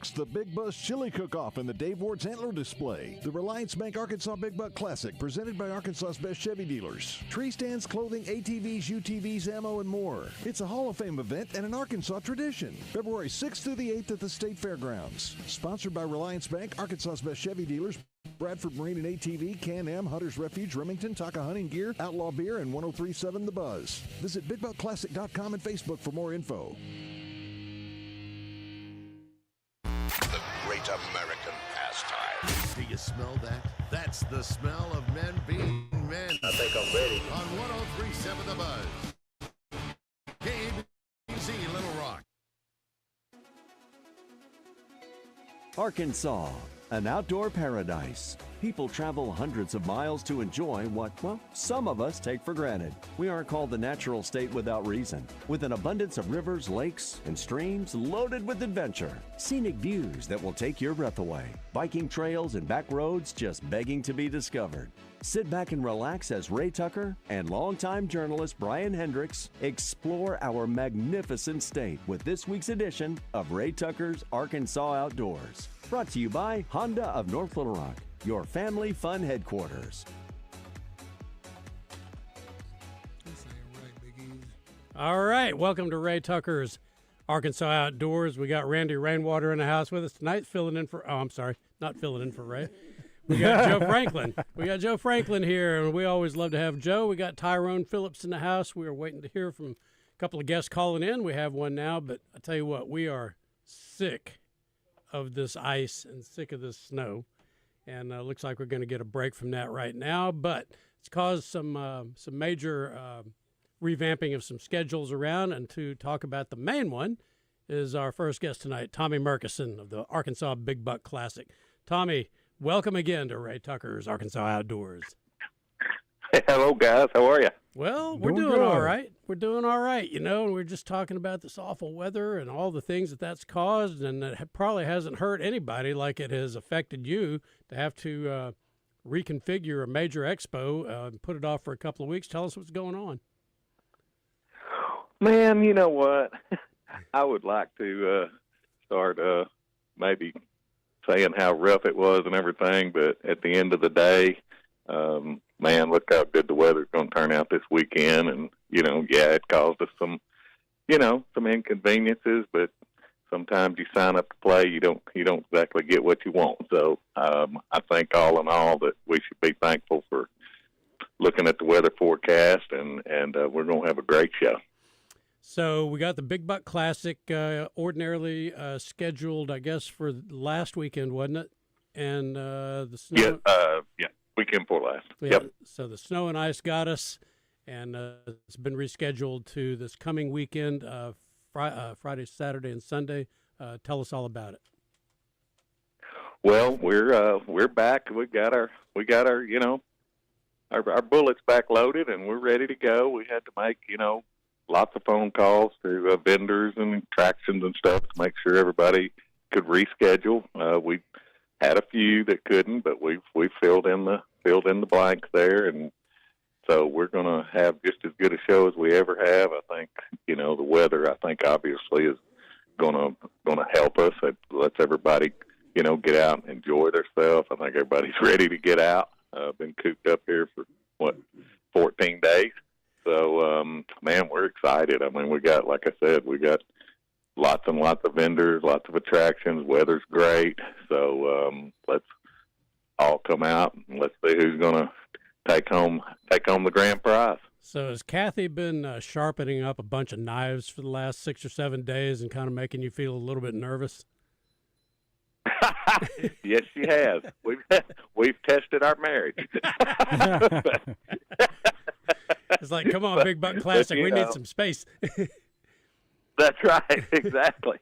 Bucks, the Big Buzz Chili Cook-Off, and the Dave Ward's Antler Display. The Reliance Bank Arkansas Big Buck Classic, presented by Arkansas's best Chevy dealers. Tree stands, clothing, ATVs, UTVs, ammo, and more. It's a Hall of Fame event and an Arkansas tradition. February 6th through the 8th at the State Fairgrounds. Sponsored by Reliance Bank, Arkansas's best Chevy dealers, Bradford Marine and ATV, Can-Am, Hunter's Refuge, Remington, Taka Hunting Gear, Outlaw Beer, and 1037 The Buzz. Visit BigBuckClassic.com and Facebook for more info. The great American pastime. Do you smell that? That's the smell of men being men. I think I'm ready. On 1037 The Buzz. KABC Little Rock. Arkansas, an outdoor paradise. People travel hundreds of miles to enjoy what, well, some of us take for granted. We aren't called the natural state without reason. With an abundance of rivers, lakes, and streams loaded with adventure. Scenic views that will take your breath away. Biking trails and back roads just begging to be discovered. Sit back and relax as Ray Tucker and longtime journalist Brian Hendricks explore our magnificent state with this week's edition of Ray Tucker's Arkansas Outdoors. Brought to you by Honda of North Little Rock, your family fun headquarters. All right, welcome to Ray Tucker's Arkansas Outdoors. We got Randy Rainwater in the house with us tonight, not filling in for Ray. We got Joe Franklin. We got Joe Franklin here, and we always love to have Joe. We got Tyrone Phillips in the house. We are waiting to hear from a couple of guests calling in. We have one now, but I tell you what, we are sick of this ice and sick of this snow, and looks like we're going to get a break from that right now. But it's caused some major revamping of some schedules around, and to talk about the main one is our first guest tonight, Tommy Murkison of the Arkansas Big Buck Classic. Tommy, welcome again to Ray Tucker's Arkansas Outdoors. Hey, hello, guys. How are you? Well, we're doing all right. We're doing all right, and we're just talking about this awful weather and all the things that's caused, and it probably hasn't hurt anybody like it has affected you to have to reconfigure a major expo and put it off for a couple of weeks. Tell us what's going on. Man, you know what? I would like to start maybe saying how rough it was and everything, but at the end of the day, man, look how good the weather's going to turn out this weekend. And, it caused us some inconveniences, but sometimes you sign up to play, you don't exactly get what you want. So I think all in all that we should be thankful for looking at the weather forecast, and we're going to have a great show. So we got the Big Buck Classic ordinarily scheduled, I guess, for last weekend, wasn't it? And the snow. Yeah, weekend before last. Yeah, yep. So the snow and ice got us, and it's been rescheduled to this coming weekend, Friday, Saturday, and Sunday. Tell us all about it. Well, we're back. We got our our bullets back loaded, and we're ready to go. We had to make lots of phone calls to vendors and attractions and stuff to make sure everybody could reschedule. We had a few that couldn't, but we filled in the blanks there, and so we're going to have just as good a show as we ever have. I think the weather, I think, obviously is going to help us. It lets everybody get out and enjoy themselves. I think everybody's ready to get out. Been cooped up here for 14 days. So, man, we're excited. I mean, we got lots and lots of vendors, lots of attractions. Weather's great. So let's all come out and let's see who's going to take home the grand prize. So has Kathy been sharpening up a bunch of knives for the last 6 or 7 days and kind of making you feel a little bit nervous? Yes, she has. We've tested our marriage. It's like, come on, Big Buck Classic, we need some space. That's right, exactly.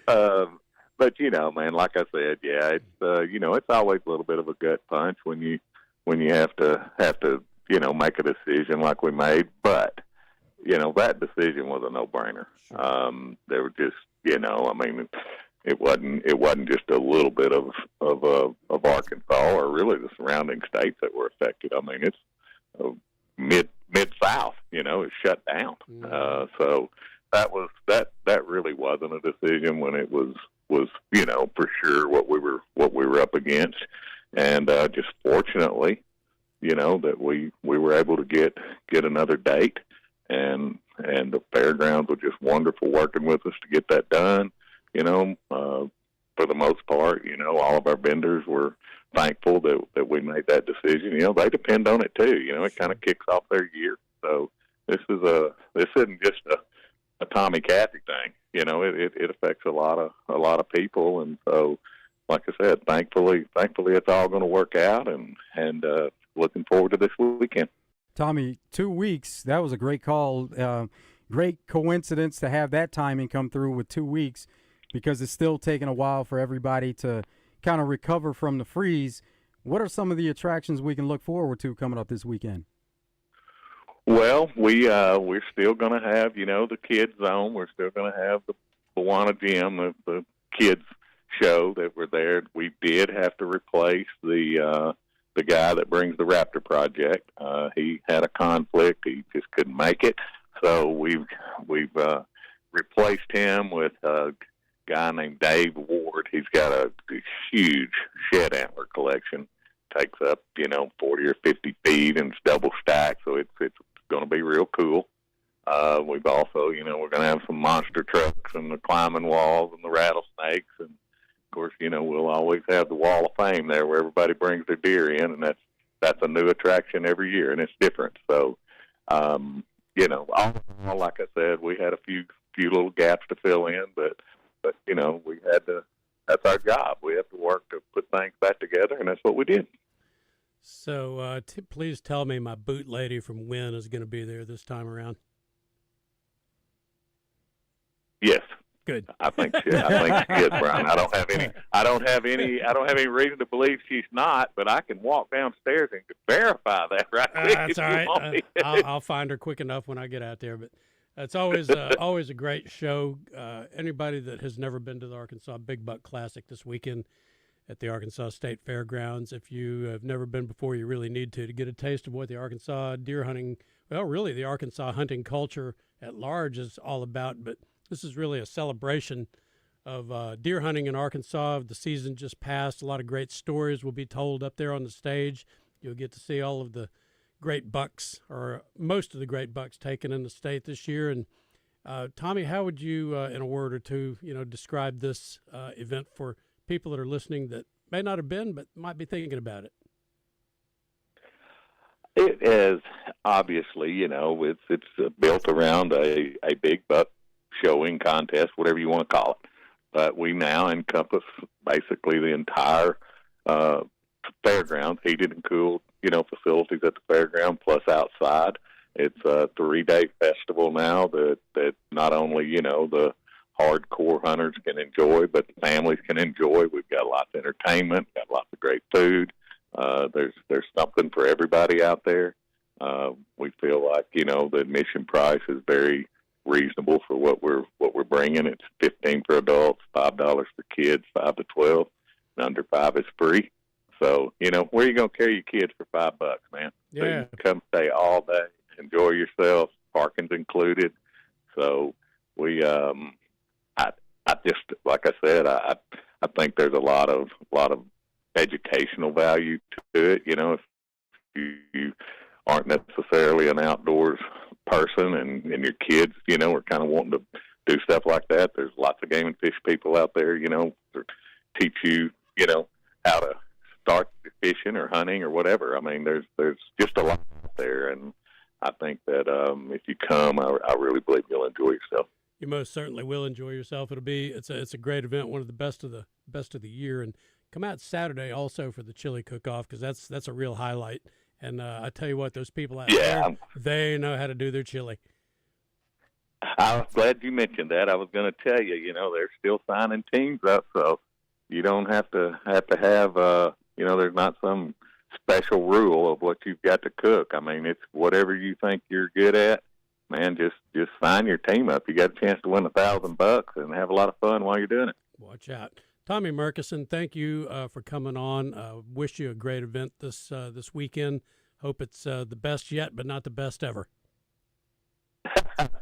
But man, like I said, yeah, it's it's always a little bit of a gut punch when you have to make a decision like we made. But that decision was a no-brainer. Sure. They were just it wasn't just a little bit of Arkansas or really the surrounding states that were affected. I mean, it's mid-South, is shut down. So that really wasn't a decision when it was was for sure what we were up against, and just fortunately, that we were able to get another date, and the fairgrounds were just wonderful working with us to get that done. For the most part, all of our vendors were thankful that we made that decision. They depend on it too. It kind of kicks off their year. So this isn't just a Tommy Cathy thing. It affects a lot of people, and so, like I said, thankfully it's all going to work out, and looking forward to this weekend. Tommy, 2 weeks, that was a great call. Great coincidence to have that timing come through with 2 weeks, because it's still taking a while for everybody to kind of recover from the freeze. What are some of the attractions we can look forward to coming up this weekend? Well, we're still going to have, the kids zone. We're still going to have the Bwana Gym, the kids show that were there. We did have to replace the guy that brings the Raptor Project. He had a conflict. He just couldn't make it. So we've replaced him with a guy named Dave Ward. He's got a huge shed antler collection. Takes up, 40 or 50 feet, and it's double stacked, so it's going to be real cool. We've also, we're going to have some monster trucks and the climbing walls and the rattlesnakes, and of course, we'll always have the Wall of Fame there where everybody brings their deer in, and that's a new attraction every year, and it's different. So, all like I said, we had a few little gaps to fill in, but we had to. That's our job. We have to work to put things back together, and that's what we did. So please tell me my boot lady from Wynn is going to be there this time around. Yes. Good. I think she is, Brian. I don't have any reason to believe she's not, but I can walk downstairs and verify that right quick. That's all right. I'll find her quick enough when I get out there. But it's always a great show. Anybody that has never been to the Arkansas Big Buck Classic this weekend at the Arkansas State Fairgrounds, if you have never been before, you really need to get a taste of what the Arkansas deer hunting, really the Arkansas hunting culture at large is all about. But this is really a celebration of deer hunting in Arkansas. The season just passed. A lot of great stories will be told up there on the stage. You'll get to see all of the great bucks, or most of the great bucks taken in the state this year. And Tommy, how would you, in a word or two, describe this event for people that are listening that may not have been, but might be thinking about it? It is obviously, it's built around a big buck showing contest, whatever you want to call it. But we now encompass basically the entire fairgrounds, heated and cooled, facilities at the fairground plus outside. It's a 3-day festival now that not only, the hardcore hunters can enjoy, but the families can enjoy. We've got lots of entertainment, got lots of great food. There's something for everybody out there. We feel like, the admission price is very reasonable for what we're bringing. It's $15 for adults, $5 for kids, 5 to 12, and under 5 is free. So, where are you going to carry your kids for $5, man? Yeah. So you can come stay all day, enjoy yourself, parking's included. So we, I just, like I said, I think there's a lot of educational value to it. If you aren't necessarily an outdoors person and your kids, are kind of wanting to do stuff like that, there's lots of game and fish people out there, to teach you, how to start fishing or hunting or whatever. I mean, there's just a lot out there, and I think that if you come, I really believe you'll enjoy yourself. You most certainly will enjoy yourself. It's a great event, one of the best of the year. And come out Saturday also for the chili cook-off, because that's a real highlight. And I tell you what, those people out there, they know how to do their chili. I was glad you mentioned that. I was going to tell you, they're still signing teams up, so you don't have to have there's not some special rule of what you've got to cook. I mean, it's whatever you think you're good at. Man, just sign your team up. You got a chance to win $1,000 and have a lot of fun while you're doing it. Watch out. Tommy Murkison, thank you for coming on. Wish you a great event this weekend. Hope it's the best yet, but not the best ever.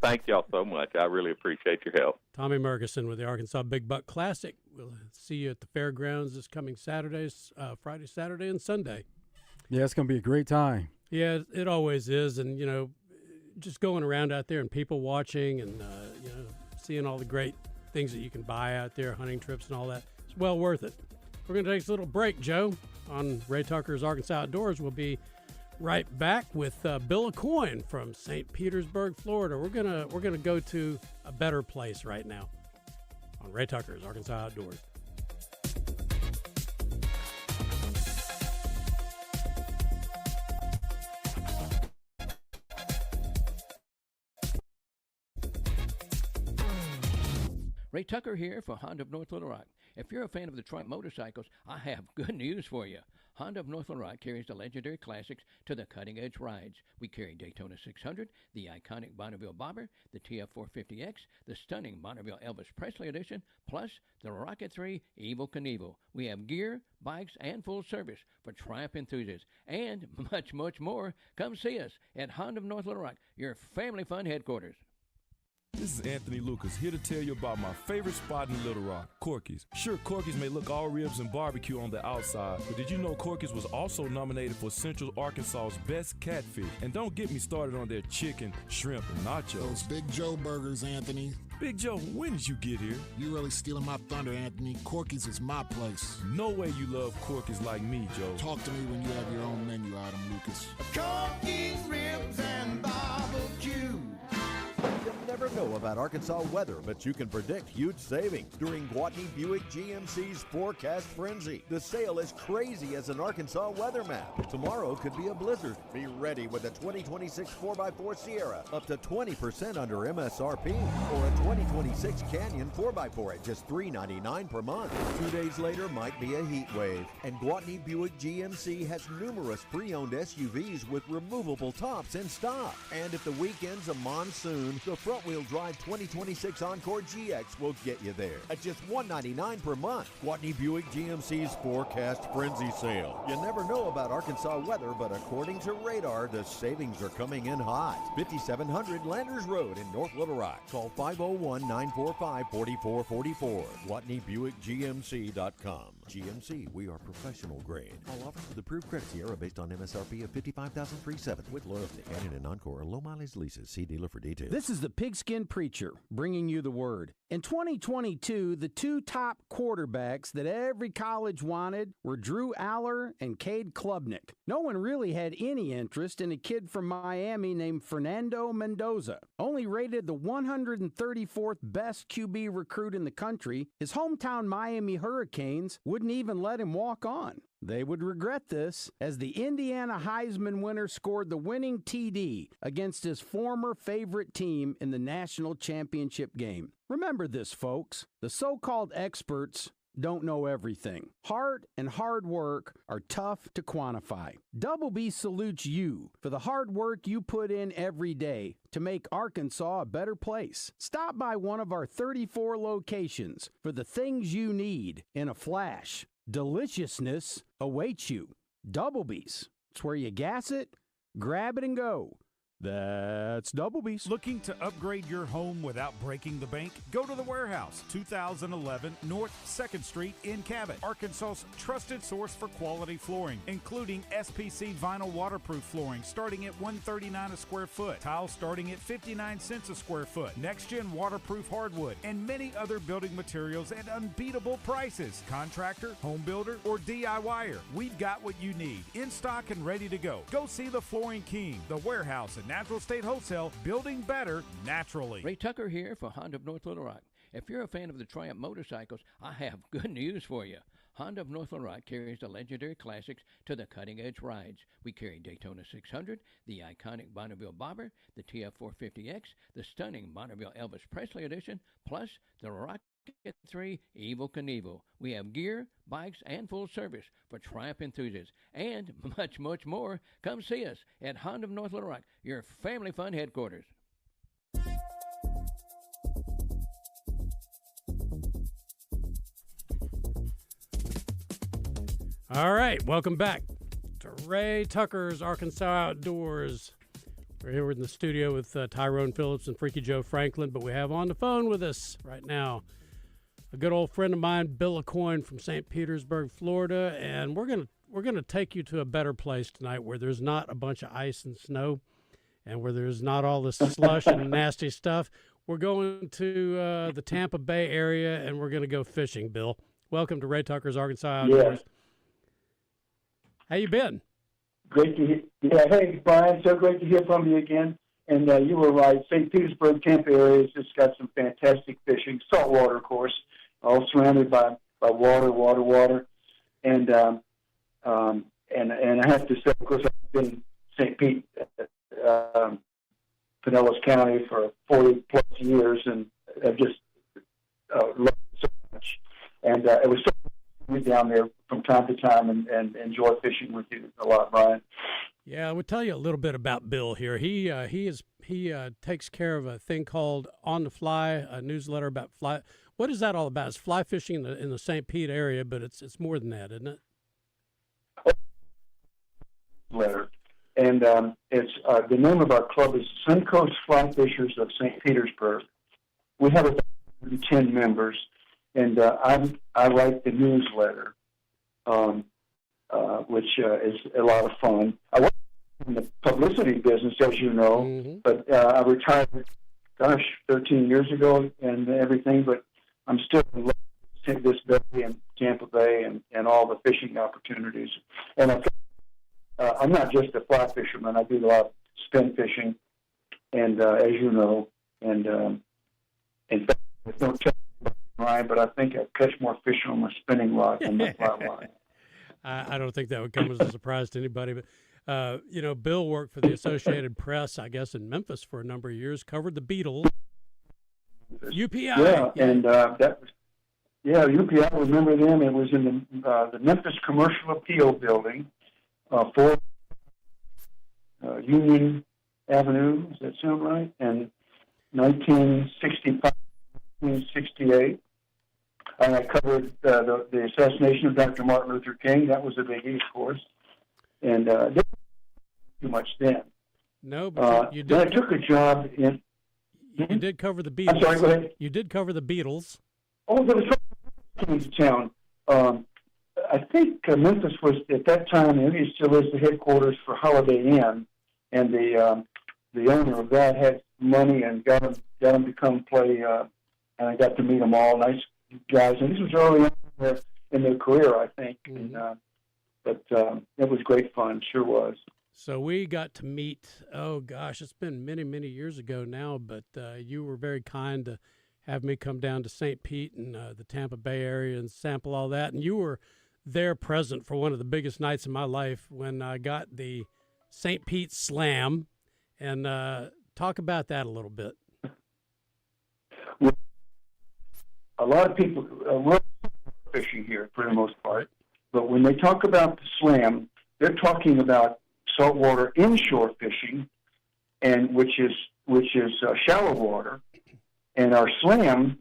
Thank y'all so much. I really appreciate your help. Tommy Murgison with the Arkansas Big Buck Classic. We'll see you at the fairgrounds this coming Saturdays, Friday, Saturday, and Sunday. Yeah, it's going to be a great time. Yeah, it always is. And, you know, just going around out there and people watching and, you know, seeing all the great things that you can buy out there, hunting trips and all that, it's well worth it. We're going to take this little break, Joe, on Ray Tucker's Arkansas Outdoors. We'll be right back with Bill Aucoin from St. Petersburg, Florida. We're gonna go to a better place right now on Ray Tucker's Arkansas Outdoors. Ray Tucker here for Honda of North Little Rock. If you're a fan of the Triumph motorcycles, I have good news for you. Honda of North Little Rock carries the legendary classics to the cutting-edge rides. We carry Daytona 600, the iconic Bonneville Bobber, the TF450X, the stunning Bonneville Elvis Presley Edition, plus the Rocket 3 Evel Knievel. We have gear, bikes, and full service for Triumph enthusiasts, and much, much more. Come see us at Honda of North Little Rock, your family fun headquarters. This is Anthony Lucas, here to tell you about my favorite spot in Little Rock, Corky's. Sure, Corky's may look all ribs and barbecue on the outside, but did you know Corky's was also nominated for Central Arkansas's best catfish? And don't get me started on their chicken, shrimp, and nachos. Those Big Joe burgers, Anthony. Big Joe, when did you get here? You really stealing my thunder, Anthony. Corky's is my place. No way you love Corky's like me, Joe. Talk to me when you have your own menu item, Lucas. Corky's ribs and barbecue. You'll never know about Arkansas weather, but you can predict huge savings during Gwatney Buick GMC's Forecast Frenzy. The sale is crazy as an Arkansas weather map. Tomorrow could be a blizzard. Be ready with a 2026 4x4 Sierra up to 20% under MSRP, or a 2026 Canyon 4x4 at just $399 per month. 2 days later might be a heat wave, and Gwatney Buick GMC has numerous pre-owned SUVs with removable tops in stock. And if the weekend's a monsoon, the front-wheel drive 2026 Encore GX will get you there at just $199 per month. Gwatney Buick GMC's Forecast Frenzy sale. You never know about Arkansas weather, but according to Radar, the savings are coming in hot. 5700 Landers Road in North Little Rock. Call 501-945-4444. GwatneyBuickGMC.com. GMC, we are professional grade. All offers with approved credit Sierra based on MSRP of $55,370 with loyalty. Canyon and Encore are low mileage leases. See dealer for details. This is the Pigskin Preacher bringing you the word. In 2022, the two top quarterbacks that every college wanted were Drew Aller and Cade Klubnik. No one really had any interest in a kid from Miami named Fernando Mendoza. Only rated the 134th best QB recruit in the country, his hometown Miami Hurricanes wouldn't even let him walk on. They would regret this, as the Indiana Heisman winner scored the winning TD against his former favorite team in the national championship game. Remember this, folks. The so-called experts don't know everything. Heart and hard work are tough to quantify. Double B salutes you for the hard work you put in every day to make Arkansas a better place. Stop by one of our 34 locations for the things you need in a flash. Deliciousness awaits you. Double B's. It's where you gas it, grab it, and go. That's Double B's. Looking to upgrade your home without breaking the bank? Go to The Warehouse, 2011 North 2nd Street in Cabot, Arkansas's trusted source for quality flooring, including SPC vinyl waterproof flooring starting at $139 a square foot, tile starting at 59 cents a square foot, next-gen waterproof hardwood, and many other building materials at unbeatable prices. Contractor, home builder, or DIYer, we've got what you need, in stock and ready to go. Go see the Flooring King, The Warehouse, and Natural State Wholesale, building better naturally. Ray Tucker here for Honda of North Little Rock. If you're a fan of the Triumph motorcycles, I have good news for you. Honda of North Little Rock carries the legendary classics to the cutting-edge rides. We carry Daytona 600, the iconic Bonneville Bobber, the TF450X, the stunning Bonneville Elvis Presley Edition, plus the Rocket 3 Evel Knievel. We have gear, bikes, and full service for Triumph enthusiasts, and much, much more. Come see us at Honda of North Little Rock, your family fun headquarters. All right, welcome back to Ray Tucker's Arkansas Outdoors. We're here in the studio with Tyrone Phillips and Freaky Joe Franklin, but we have on the phone with us right now a good old friend of mine, Bill Aucoin from St. Petersburg, Florida, and we're gonna take you to a better place tonight where there's not a bunch of ice and snow and where there's not all this slush and nasty stuff. We're going to the Tampa Bay area, and we're going to go fishing, Bill. Welcome to Ray Tucker's Arkansas Outdoors. Yes. How you been? Great to hear. Yeah, hey, Brian, so great to hear from you again. And you were right. St. Petersburg, Tampa area has just got some fantastic fishing. Saltwater, of course, all surrounded by water. And I have to say, of course, I've been in St. Pete, Pinellas County for 40-plus years, and I've just loved it so much. And it was so good to be down there from time to time and enjoy fishing with you a lot, Brian. Yeah, I would tell you a little bit about Bill here. He takes care of a thing called On the Fly, a newsletter about fly. What is that all about? It's fly fishing in the St. Pete area, but it's more than that, isn't it? Letter. And it's the name of our club is Suncoast Fly Fishers of St. Petersburg. We have about 10 members, and I write the newsletter, which is a lot of fun. I work in the publicity business, as you know, but I retired, 13 years ago and everything, but I'm still in love with this bay and Tampa Bay and all the fishing opportunities. And I'm not just a fly fisherman. I do a lot of spin fishing, and as you know, and in fact, don't tell me, Ryan, but I think I catch more fish on my spinning rod than my fly line. I don't think that would come as a surprise to anybody, but Bill worked for the Associated Press, I guess, in Memphis for a number of years, covered the Beatles, UPI. Yeah, and that was. Yeah, UPI, I remember them. It was in the Memphis Commercial Appeal Building, 4 Union Avenue. Does that sound right? And 1965, 1968. And I covered the assassination of Dr. Martin Luther King. That was a biggie, of course. And didn't do much then. No, but you did. Then I took a job in. You did cover the Beatles. I'm sorry, go ahead. You did cover the Beatles. Oh, there was coming to town. I think Memphis was at that time, and it still is, the headquarters for Holiday Inn, and the owner of that had money and got him to come play. And I got to meet them all, nice guys. And this was early on in their career, I think. Mm-hmm. And, but it was great fun, sure was. So we got to meet, oh gosh, it's been many, many years ago now, but you were very kind to have me come down to St. Pete and the Tampa Bay area and sample all that. And you were there present for one of the biggest nights of my life when I got the St. Pete Slam. And talk about that a little bit. Well, a lot of people are fishing here for the most part, but when they talk about the Slam, they're talking about saltwater inshore fishing, and which is shallow water. And our Slam,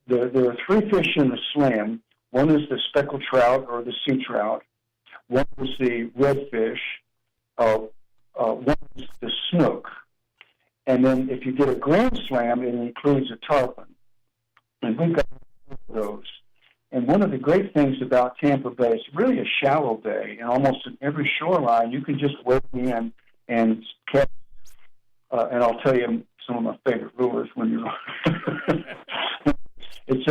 there are 3 fish in the Slam. One is the speckled trout or the sea trout. One is the redfish. One is the snook. And then if you get a Grand Slam, it includes a tarpon. And we've got those. And one of the great things about Tampa Bay, it's really a shallow bay, and almost in every shoreline, you can just wade in and catch. And I'll tell you some of my favorite lures when you're it's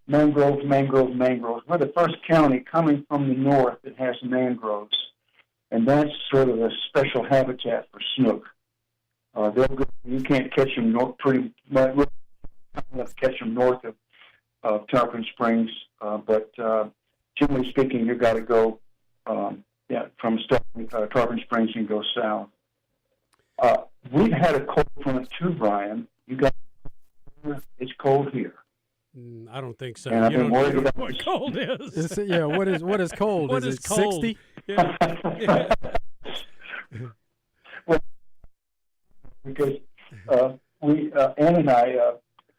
mangroves. We're the first county coming from the north that has mangroves, and that's sort of a special habitat for snook. You can't catch them pretty much. Catch them north of Tarpon Springs, but generally speaking, you've got to go from Tarpon Springs and go south. We've had a cold front too, Brian. It's cold here. I don't think so. And I've been worried about what cold is. What is cold? What is is it cold? 60? Yeah. Well, because Ann and I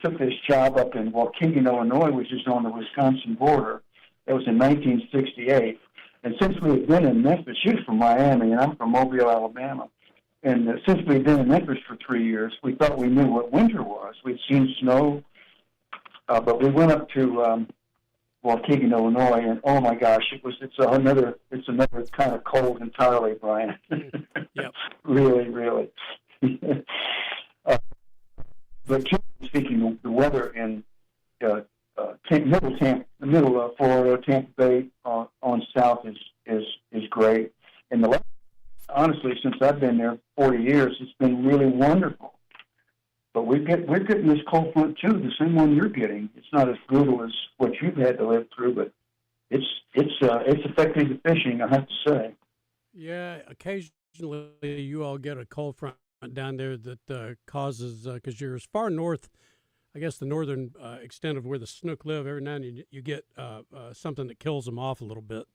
took this job up in Waukegan, Illinois, which is on the Wisconsin border. It was in 1968, And since we had been in Memphis, she's from Miami, and I'm from Mobile, Alabama. And since we had been in Memphis for 3 years, we thought we knew what winter was. We'd seen snow, but we went up to Waukegan, Illinois, and oh my gosh, it's another kind of cold entirely, Brian. Yep. Really. But speaking, the weather in middle of Florida, Tampa Bay on south is great. And honestly, since I've been there 40 years, it's been really wonderful. But we're getting this cold front too, the same one you're getting. It's not as brutal as what you've had to live through, but it's affecting the fishing, I have to say. Yeah, occasionally you all get a cold front down there that causes, because you're as far north, I guess the northern extent of where the snook live, every now and then you get something that kills them off a little bit.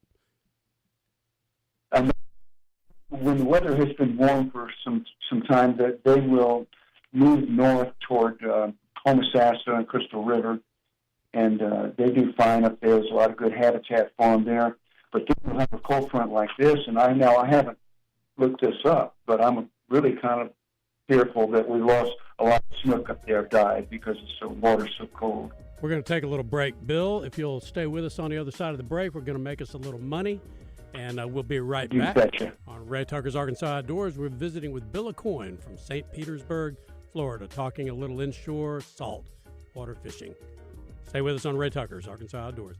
When the weather has been warm for some time, that they will move north toward Homosassa and Crystal River, and they do fine up there. There's a lot of good habitat for them there. But then we'll have a cold front like this, and I haven't looked this up, but I'm really kind of fearful that we lost a lot of snook up there, died because the water's so cold. We're going to take a little break. Bill, if you'll stay with us on the other side of the break, we're going to make us a little money, and we'll be right back. Betcha. On Ray Tucker's Arkansas Outdoors. We're visiting with Bill Aucoin from St. Petersburg, Florida, talking a little inshore salt water fishing. Stay with us on Ray Tucker's Arkansas Outdoors.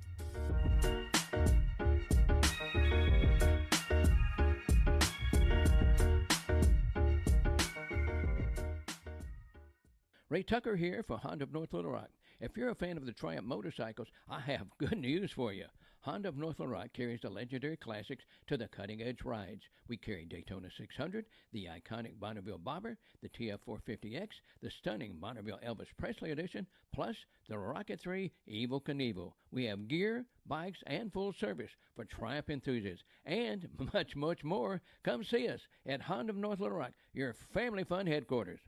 Ray Tucker here for Honda of North Little Rock. If you're a fan of the Triumph motorcycles, I have good news for you. Honda of North Little Rock carries the legendary classics to the cutting-edge rides. We carry Daytona 600, the iconic Bonneville Bobber, the TF450X, the stunning Bonneville Elvis Presley Edition, plus the Rocket 3 Evel Knievel. We have gear, bikes, and full service for Triumph enthusiasts, and much, much more. Come see us at Honda of North Little Rock, your family fun headquarters.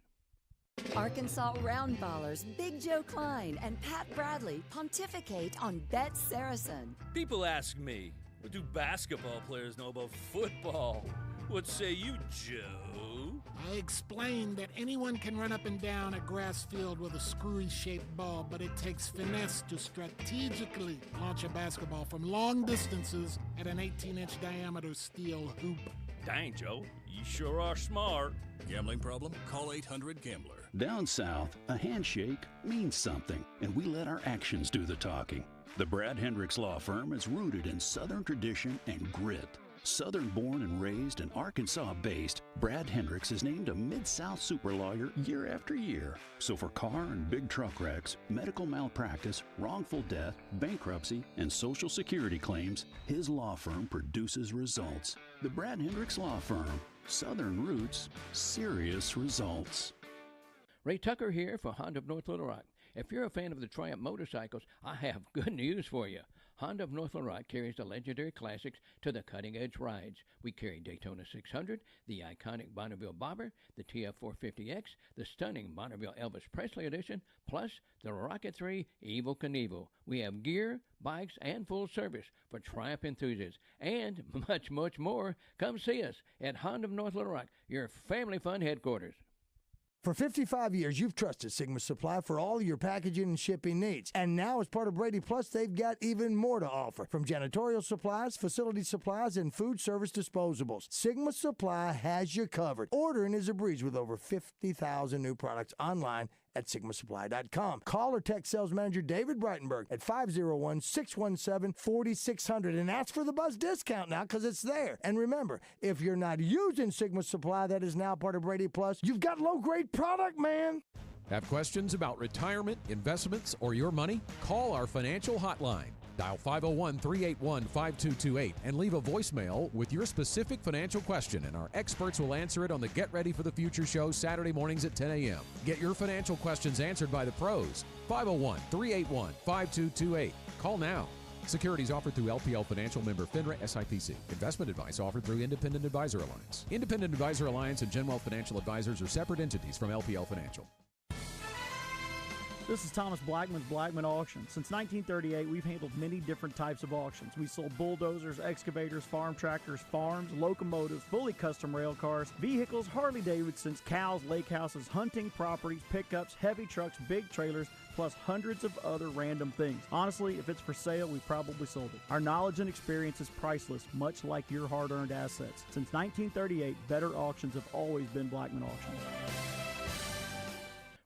Arkansas Roundballers Big Joe Klein and Pat Bradley pontificate on Bet Saracen. People ask me, what do basketball players know about football? What say you, Joe? I explained that anyone can run up and down a grass field with a screwy-shaped ball, but it takes finesse to strategically launch a basketball from long distances at an 18-inch diameter steel hoop. Dang, Joe, you sure are smart. Gambling problem? Call 800-GAMBLER. Down south, a handshake means something, and we let our actions do the talking. The Brad Hendricks Law Firm is rooted in Southern tradition and grit. Southern-born and raised and Arkansas-based, Brad Hendricks is named a Mid-South super lawyer year after year. So for car and big truck wrecks, medical malpractice, wrongful death, bankruptcy, and Social Security claims, his law firm produces results. The Brad Hendricks Law Firm. Southern roots, serious results. Ray Tucker here for Honda of North Little Rock. If you're a fan of the Triumph motorcycles, I have good news for you. Honda of North Little Rock carries the legendary classics to the cutting-edge rides. We carry Daytona 600, the iconic Bonneville Bobber, the TF450X, the stunning Bonneville Elvis Presley Edition, plus the Rocket 3 Evel Knievel. We have gear, bikes, and full service for Triumph enthusiasts, and much, much more. Come see us at Honda of North Little Rock, your family fun headquarters. For 55 years, you've trusted Sigma Supply for all your packaging and shipping needs. And now, as part of Brady Plus, they've got even more to offer. From janitorial supplies, facility supplies, and food service disposables, Sigma Supply has you covered. Ordering is a breeze with over 50,000 new products online at SigmaSupply.com. Call or text sales manager David Breitenberg at 501-617-4600 and ask for the Buzz discount now because it's there. And remember, if you're not using Sigma Supply that is now part of Brady Plus, you've got low-grade product, man. Have questions about retirement, investments, or your money? Call our financial hotline. Dial 501-381-5228 and leave a voicemail with your specific financial question, and our experts will answer it on the Get Ready for the Future show Saturday mornings at 10 a.m. Get your financial questions answered by the pros. 501-381-5228. Call now. Securities offered through LPL Financial, member FINRA SIPC. Investment advice offered through Independent Advisor Alliance. Independent Advisor Alliance and Genwealth Financial Advisors are separate entities from LPL Financial. This is Thomas Blackman's Blackman Auction. Since 1938, we've handled many different types of auctions. We sold bulldozers, excavators, farm tractors, farms, locomotives, fully custom rail cars, vehicles, Harley-Davidsons, cows, lake houses, hunting properties, pickups, heavy trucks, big trailers, plus hundreds of other random things. Honestly, if it's for sale, we probably sold it. Our knowledge and experience is priceless, much like your hard-earned assets. Since 1938, better auctions have always been Blackman Auctions.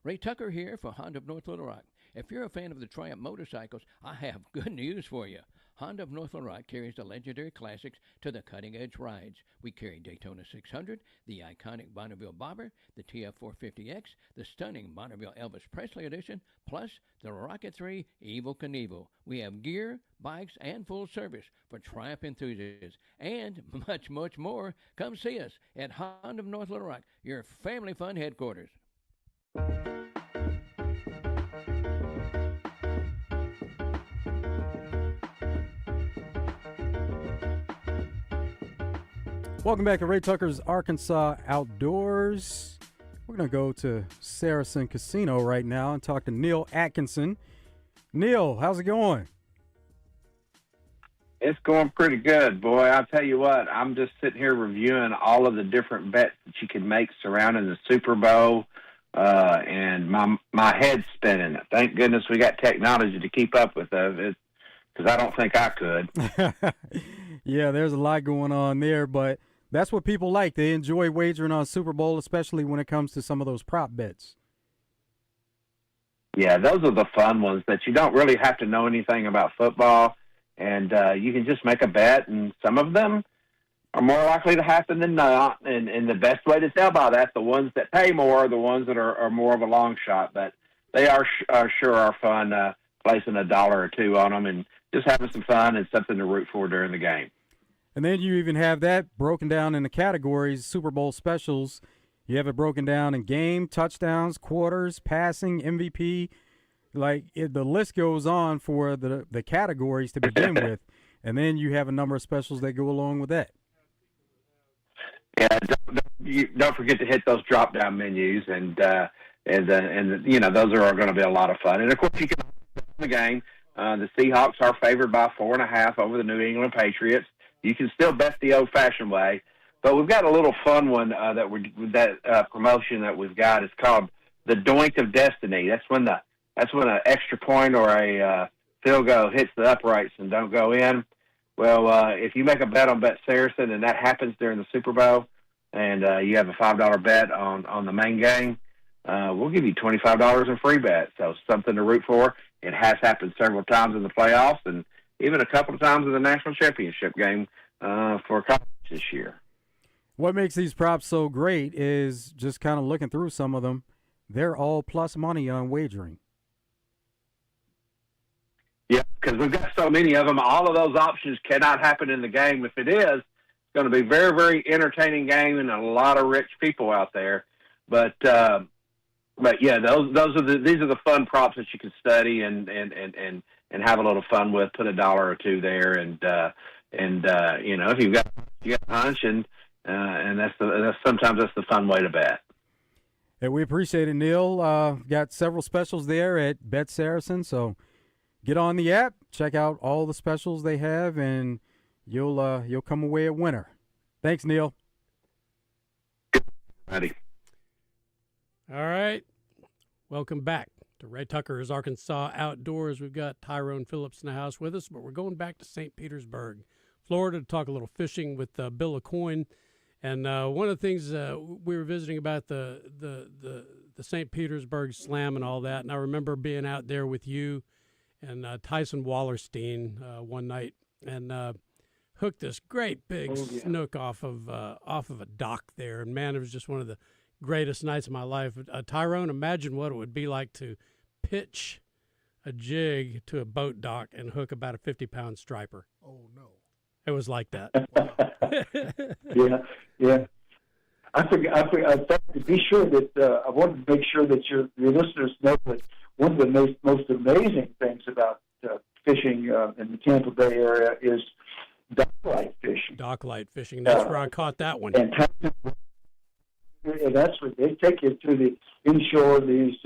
Ray Tucker here for Honda of North Little Rock. If you're a fan of the Triumph motorcycles, I have good news for you. Honda of North Little Rock carries the legendary classics to the cutting-edge rides. We carry Daytona 600, the iconic Bonneville Bobber, the TF450X, the stunning Bonneville Elvis Presley Edition, plus the Rocket 3 Evel Knievel. We have gear, bikes, and full service for Triumph enthusiasts. And much, much more. Come see us at Honda of North Little Rock, your family fun headquarters. Welcome back to Ray Tucker's Arkansas Outdoors. We're going to go to Saracen Casino right now and talk to Neil Atkinson. Neil, how's it going? It's going pretty good, boy. I'll tell you what, I'm just sitting here reviewing all of the different bets that you can make surrounding the Super Bowl, and my head's spinning. Thank goodness we got technology to keep up with it, because I don't think I could. Yeah, there's a lot going on there, but that's what people like. They enjoy wagering on Super Bowl, especially when it comes to some of those prop bets. Yeah, those are the fun ones that you don't really have to know anything about football, and you can just make a bet, and some of them are more likely to happen than not. And the best way to tell by that, the ones that pay more are the ones that are more of a long shot, but they are fun placing $1 or $2 on them and just having some fun and something to root for during the game. And then you even have that broken down in the categories, Super Bowl specials. You have it broken down in game, touchdowns, quarters, passing, MVP. The list goes on for the categories to begin with. And then you have a number of specials that go along with that. Yeah, don't forget to hit those drop-down menus, and you know, those are going to be a lot of fun. And, of course, you can the game. The Seahawks are favored by 4.5 over the New England Patriots. You can still bet the old-fashioned way, but we've got a little fun one that promotion that we've got. It's called the Doink of Destiny. That's when an extra point or a field goal hits the uprights and don't go in. Well, if you make a bet on Bet Saracen and that happens during the Super Bowl, and you have a $5 bet on the main game, we'll give you $25 in free bet. So something to root for. It has happened several times in the playoffs and even a couple of times in the national championship game for college this year. What makes these props so great is just kind of looking through some of them. They're all plus money on wagering. Yeah, because we've got so many of them. All of those options cannot happen in the game. If it is, it's going to be a very, very entertaining game and a lot of rich people out there. But yeah, these are the fun props that you can study and have a little fun with. Put $1 or $2 there, and you know, if you got a hunch, and sometimes that's the fun way to bet. Yeah, we appreciate it, Neil. Got several specials there at Bet Saracen, so get on the app, check out all the specials they have, and you'll come away a winner. Thanks, Neil. Ready. All right. Welcome back to Ray Tucker's Arkansas Outdoors. We've got Tyrone Phillips in the house with us, but we're going back to St. Petersburg, Florida, to talk a little fishing with Bill Aucoin. And one of the things we were visiting about the St. Petersburg Slam and all that, and I remember being out there with you and Tyson Wallerstein one night and hooked this great big snook off of a dock there. And, man, it was just one of the greatest nights of my life. Tyrone, imagine what it would be like to pitch a jig to a boat dock and hook about a 50-pound striper. Oh, no. It was like that. Yeah. I thought to be sure that I wanted to make sure that your listeners know that one of the most amazing things about fishing in the Tampa Bay area is docklight fishing. Docklight fishing. That's where I caught that one. And that's what they take you to the inshore, these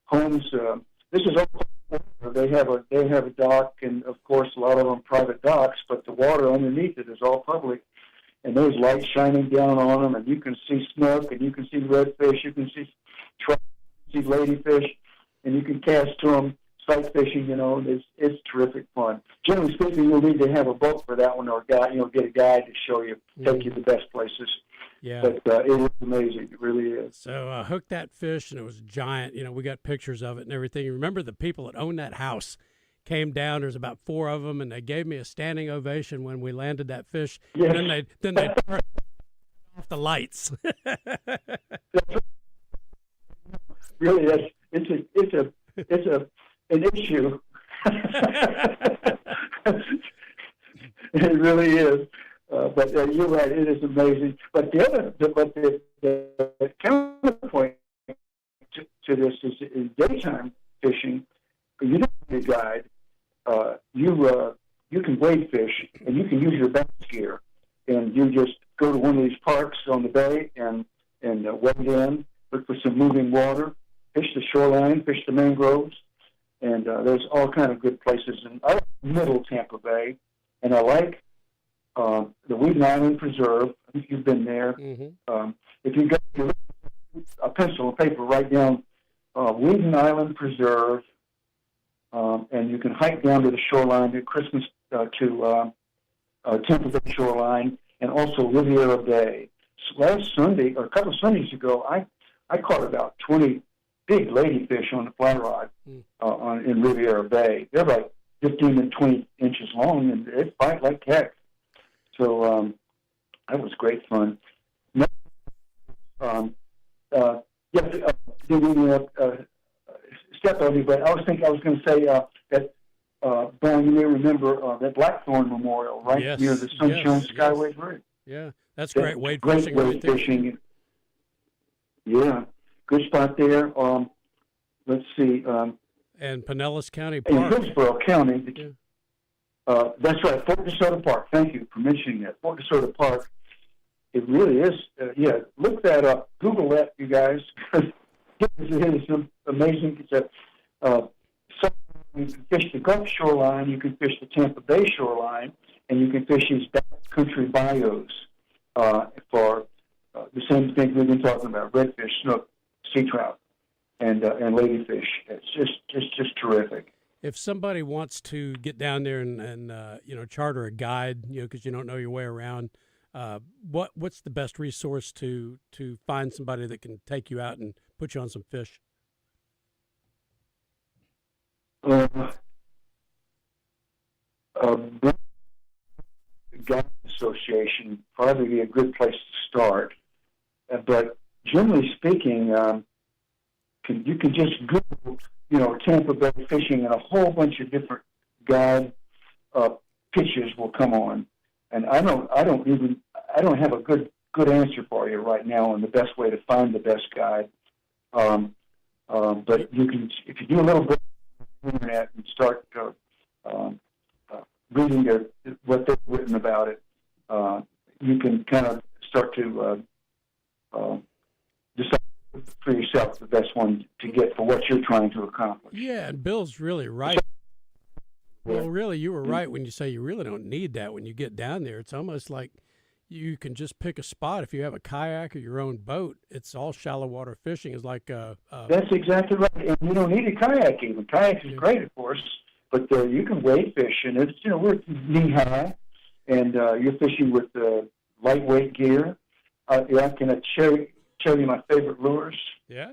homes this is all. They have a dock, and of course a lot of them private docks, but the water underneath it is all public, and there's lights shining down on them, and you can see snook, and you can see redfish, you can see trout, you can see ladyfish, and you can cast to them. Sight fishing, it's terrific fun. Generally speaking, you'll need to have a boat for that one, or get a guide to show you, take you to the best places. Yeah. But it is amazing. It really is. So hooked that fish, and it was giant. We got pictures of it and everything. You remember the people that owned that house came down. There's about 4 of them, and they gave me a standing ovation when we landed that fish. Yes. And then they turned off the lights. Really, it's an issue. It really is. But you're right, it is amazing. But the counterpoint to this is in daytime fishing, you don't need a guide. You can wade fish, and you can use your bass gear, and you just go to one of these parks on the bay and wade in, look for some moving water, fish the shoreline, fish the mangroves, and there's all kind of good places. And I like Middle Tampa Bay, and I like the Wheaton Island Preserve. I think you've been there. Mm-hmm. If you got a pencil and paper, write down Wheaton Island Preserve, and you can hike down to the shoreline to Tampa Bay shoreline, and also Riviera Bay. So last Sunday, or a couple of Sundays ago, I caught about 20 big ladyfish on the fly rod in Riviera Bay. They're like 15 and 20 inches long, and they fight like heck. So that was great fun. Didn't step on you, but I was going to say that Brian, you may remember that Blackthorn Memorial right near the Sunshine Skyway Bridge. Yeah, that's great wade great fishing. Wade fishing. Yeah, good spot there. Let's see. And Pinellas County In Park. Hillsborough County. That's right, Fort DeSoto Park. Thank you for mentioning that. Fort DeSoto Park. It really is. Look that up. Google that, you guys. It is amazing. It's you can fish the Gulf shoreline, you can fish the Tampa Bay shoreline, and you can fish these backcountry bayous for the same thing we've been talking about: redfish, snook, sea trout, and ladyfish. It's just terrific. If somebody wants to get down there and charter a guide, because you don't know your way around, what's the best resource to find somebody that can take you out and put you on some fish? Guide Association probably be a good place to start, but generally speaking, you can just Google, Tampa Bay fishing, and a whole bunch of different guide pitches will come on. And I don't have a good answer for you right now on the best way to find the best guide. But you can, if you do a little bit on the internet and start reading what they've written about it, you can kind of start to decide for yourself the best one to get for what you're trying to accomplish. Yeah, and Bill's really right. Well, really, you were right when you say you really don't need that when you get down there. It's almost like you can just pick a spot. If you have a kayak or your own boat, it's all shallow water fishing. It's like That's exactly right. And you don't need a kayak even. Kayak is great, of course, but you can wade fish, and it's we're knee high, and you're fishing with lightweight gear. I can tell you my favorite lures. Yeah.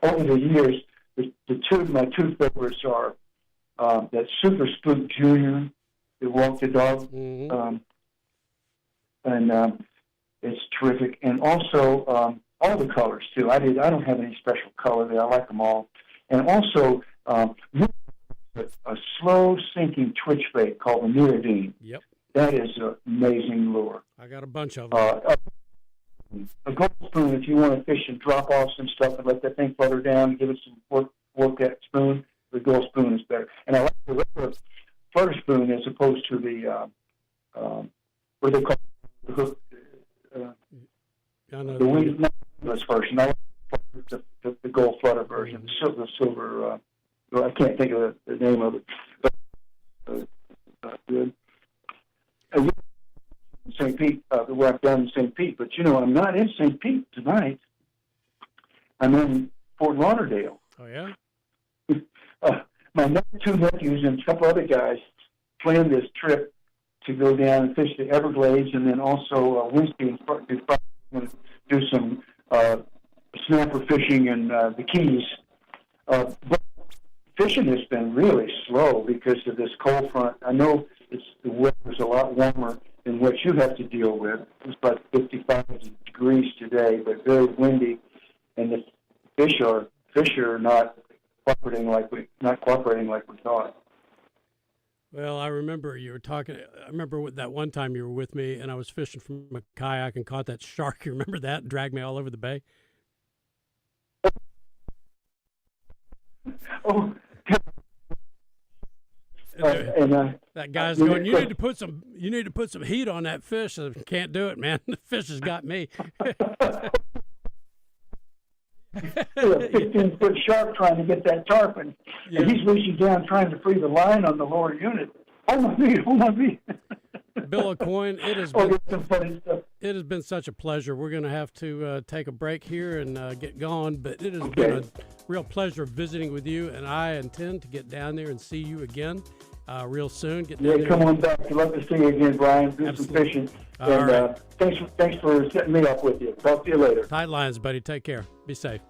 Over the years, my two favorites are that Super Spook Junior, the Walk the Dog, and it's terrific. And also all the colors too. I don't have any special color there. I like them all. And also a slow sinking twitch bait called the Neodine. Yep. That is an amazing lure. I got a bunch of them. A gold spoon, if you want to fish and drop off some stuff and let that thing flutter down, give it some work that spoon, the gold spoon is better. And I like the regular flutter spoon as opposed to the what they call the hook, the wing version. I like the the gold flutter version, the silver. I can't think of the name of it, but good. St. Pete, where I've done in St. Pete, but I'm not in St. Pete tonight. I'm in Fort Lauderdale. Oh yeah. My two nephews and a couple other guys planned this trip to go down and fish the Everglades, and then also Wednesday and do some snapper fishing in the Keys. But fishing has been really slow because of this cold front. I know the weather's a lot warmer than what you have to deal with. It's about 55 degrees today, but very windy, and the fish are not cooperating like we thought. Well, I remember you were talking. I remember that one time you were with me, and I was fishing from a kayak and caught that shark. You remember that? Dragged me all over the bay. Oh. That guy's going. You need to put some heat on that fish. I can't do it, man. The fish has got me. A 15-foot shark trying to get that tarpon, and he's reaching down trying to free the line on the lower unit. Hold my feet. Bill Aucoin, it has been such a pleasure. We're going to have to take a break here and get going, but it has been a real pleasure visiting with you, and I intend to get down there and see you again real soon. Come on back. I'd love to see you again, Brian. Do some fishing. And thanks for setting me up with you. Talk to you later. Tight lines, buddy. Take care. Be safe.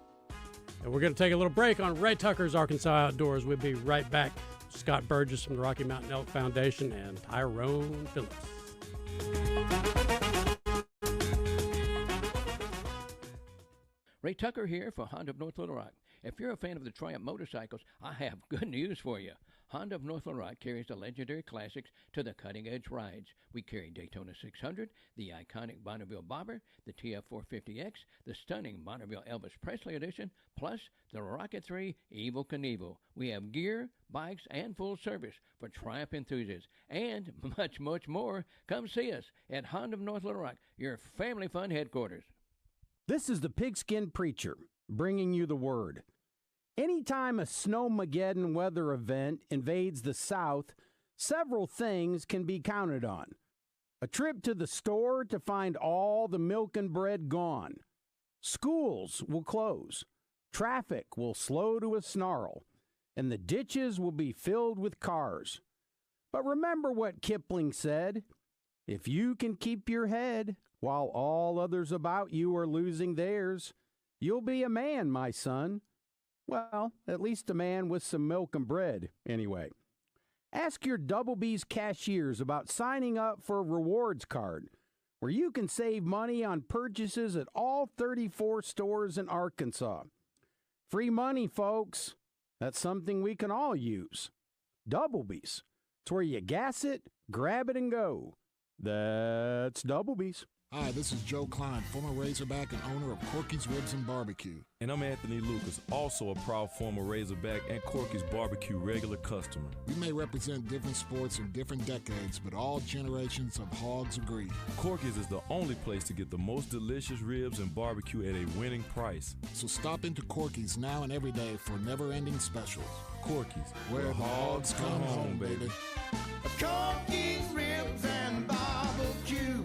And we're going to take a little break on Ray Tucker's Arkansas Outdoors. We'll be right back. Scott Burgess from the Rocky Mountain Elk Foundation and Tyrone Phillips. Ray Tucker here for Honda of North Little Rock. If you're a fan of the Triumph motorcycles, I have good news for you. Honda of North Little Rock carries the legendary classics to the cutting-edge rides. We carry Daytona 600, the iconic Bonneville Bobber, the TF450X, the stunning Bonneville Elvis Presley Edition, plus the Rocket 3 Evel Knievel. We have gear, bikes, and full service for Triumph enthusiasts, and much, much more. Come see us at Honda of North Little Rock, your family fun headquarters. This is the Pigskin Preacher, bringing you the word. Anytime a snowmageddon weather event invades the South, several things can be counted on. A trip to the store to find all the milk and bread gone. Schools will close. Traffic will slow to a snarl. And the ditches will be filled with cars. But remember what Kipling said, if you can keep your head while all others about you are losing theirs, you'll be a man, my son. Well, at least a man with some milk and bread, anyway. Ask your Double B's cashiers about signing up for a rewards card, where you can save money on purchases at all 34 stores in Arkansas. Free money, folks. That's something we can all use. Double B's. It's where you gas it, grab it, and go. That's Double B's. Hi, this is Joe Klein, former Razorback and owner of Corky's Ribs and Barbecue. And I'm Anthony Lucas, also a proud former Razorback and Corky's Barbecue regular customer. We may represent different sports in different decades, but all generations of hogs agree. Corky's is the only place to get the most delicious ribs and barbecue at a winning price. So stop into Corky's now and every day for never-ending specials. Corky's, where hogs come home, baby. Corky's Ribs and Barbecue.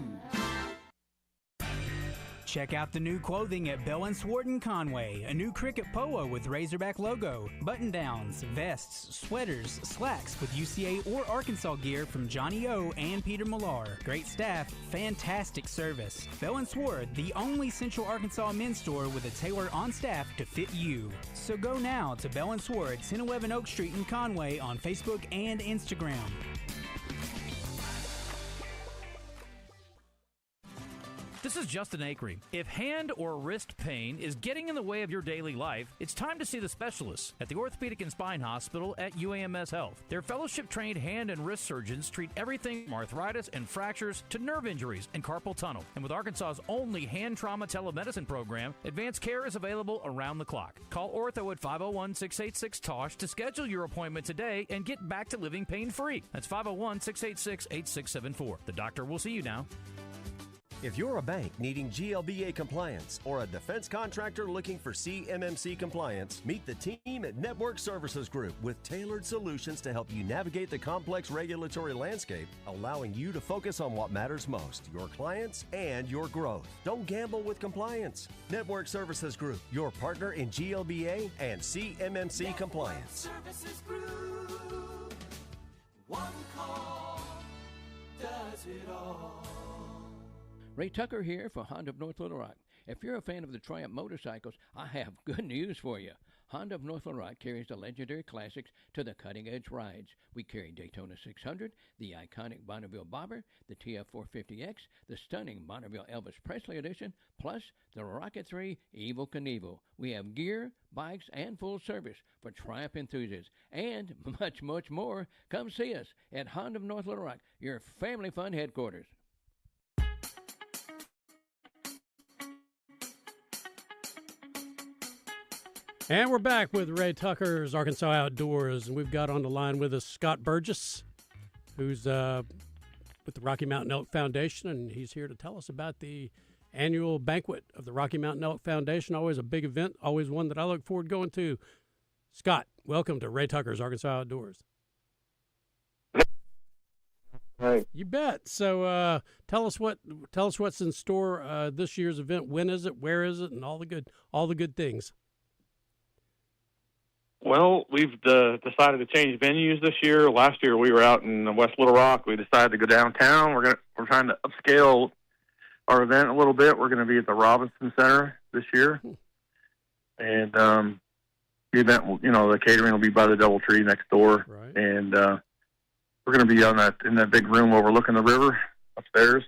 Check out the new clothing at Bell & Swart in Conway. A new cricket polo with Razorback logo, button-downs, vests, sweaters, slacks with UCA or Arkansas gear from Johnny O and Peter Millar. Great staff, fantastic service. Bell & Swart, the only Central Arkansas men's store with a tailor on staff to fit you. So go now to Bell & Swart, 1011 Oak Street in Conway on Facebook and Instagram. This is Justin Akery. If hand or wrist pain is getting in the way of your daily life, it's time to see the specialists at the Orthopedic and Spine Hospital at UAMS Health. Their fellowship-trained hand and wrist surgeons treat everything from arthritis and fractures to nerve injuries and carpal tunnel. And with Arkansas's only hand trauma telemedicine program, advanced care is available around the clock. Call Ortho at 501-686-TOSH to schedule your appointment today and get back to living pain-free. That's 501-686-8674. The doctor will see you now. If you're a bank needing GLBA compliance or a defense contractor looking for CMMC compliance, meet the team at Network Services Group with tailored solutions to help you navigate the complex regulatory landscape, allowing you to focus on what matters most, your clients and your growth. Don't gamble with compliance. Network Services Group, your partner in GLBA and CMMC compliance. Services Group. One call does it all. Ray Tucker here for Honda of North Little Rock. If you're a fan of the Triumph motorcycles, I have good news for you. Honda of North Little Rock carries the legendary classics to the cutting-edge rides. We carry Daytona 600, the iconic Bonneville Bobber, the TF450X, the stunning Bonneville Elvis Presley Edition, plus the Rocket 3 Evel Knievel. We have gear, bikes, and full service for Triumph enthusiasts, and much, much more. Come see us at Honda of North Little Rock, your family fun headquarters. And we're back with Ray Tucker's Arkansas Outdoors, and we've got on the line with us Scott Burgess, who's with the Rocky Mountain Elk Foundation, and he's here to tell us about the annual banquet of the Rocky Mountain Elk Foundation. Always a big event, always one that I look forward to going to. Scott, welcome to Ray Tucker's Arkansas Outdoors. Hey. You bet. So tell us what's in store this year's event. When is it? Where is it? And all the good things. Well, we've decided to change venues this year. Last year we were out in West Little Rock. We decided to go downtown. We're trying to upscale our event a little bit. We're going to be at the Robinson Center this year, and the event, the catering will be by the DoubleTree next door, right. And we're going to be in that big room overlooking the river upstairs.